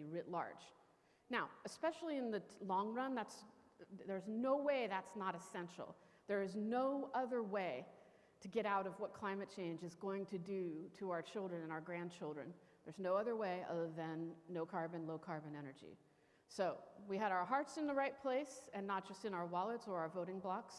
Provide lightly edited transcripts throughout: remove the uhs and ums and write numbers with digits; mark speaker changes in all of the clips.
Speaker 1: writ large. Now, especially in the long run, there's no way that's not essential. There is no other way to get out of what climate change is going to do to our children and our grandchildren. There's no other way other than no carbon, low carbon energy. So we had our hearts in the right place and not just in our wallets or our voting blocks.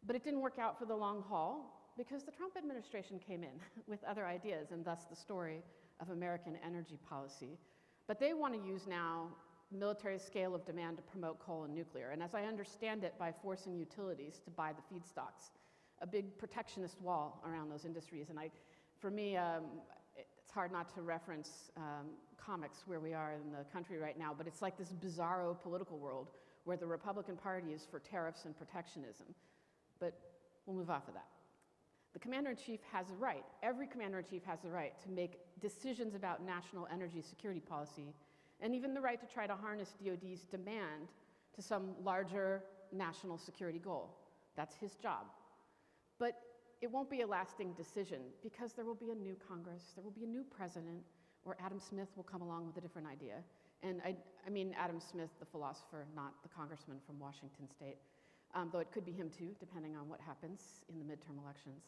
Speaker 1: But it didn't work out for the long haul because the Trump administration came in with other ideas, and thus the story of American energy policy. But they want to use now military scale of demand to promote coal and nuclear, and as I understand it, by forcing utilities to buy the feedstocks, a big protectionist wall around those industries. And for me, it's hard not to reference comics where we are in the country right now, but it's like this bizarro political world where the Republican Party is for tariffs and protectionism. But we'll move off of that. The Commander-in-Chief has a right, every Commander-in-Chief has the right to make decisions about national energy security policy, and even the right to try to harness DoD's demand to some larger national security goal. That's his job. But it won't be a lasting decision because there will be a new Congress, there will be a new president, or Adam Smith will come along with a different idea. And I mean Adam Smith, the philosopher, not the congressman from Washington State. Though it could be him too, depending on what happens in the midterm elections.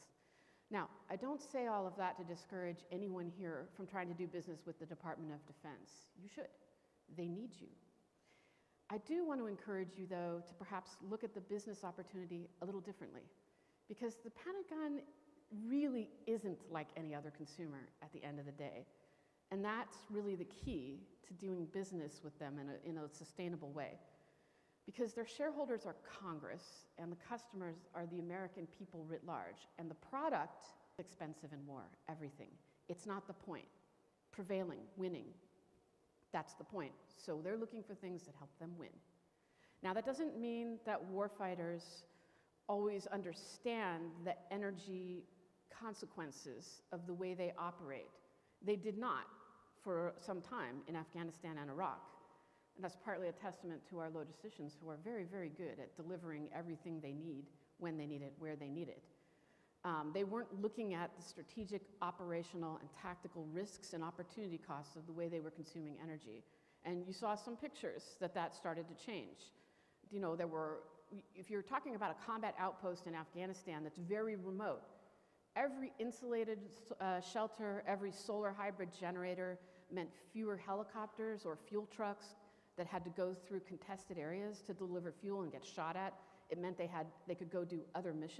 Speaker 1: Now, I don't say all of that to discourage anyone here from trying to do business with the Department of Defense. You should. They need you. I do want to encourage you, though, to perhaps look at the business opportunity a little differently, because the Pentagon really isn't like any other consumer at the end of the day. And that's really the key to doing business with them in a sustainable way. Because their shareholders are Congress, and the customers are the American people writ large, and the product is expensive and more, everything. It's not the point. Prevailing, winning, that's the point. So they're looking for things that help them win. Now, that doesn't mean that warfighters always understand the energy consequences of the way they operate. They did not for some time in Afghanistan and Iraq. And that's partly a testament to our logisticians who are very, very good at delivering everything they need, when they need it, where they need it. They weren't looking at the strategic, operational, and tactical risks and opportunity costs of the way they were consuming energy. And you saw some pictures that started to change. You know, if you're talking about a combat outpost in Afghanistan that's very remote, every insulated shelter, every solar hybrid generator meant fewer helicopters or fuel trucks that had to go through contested areas to deliver fuel and get shot at. It meant they could go do other missions.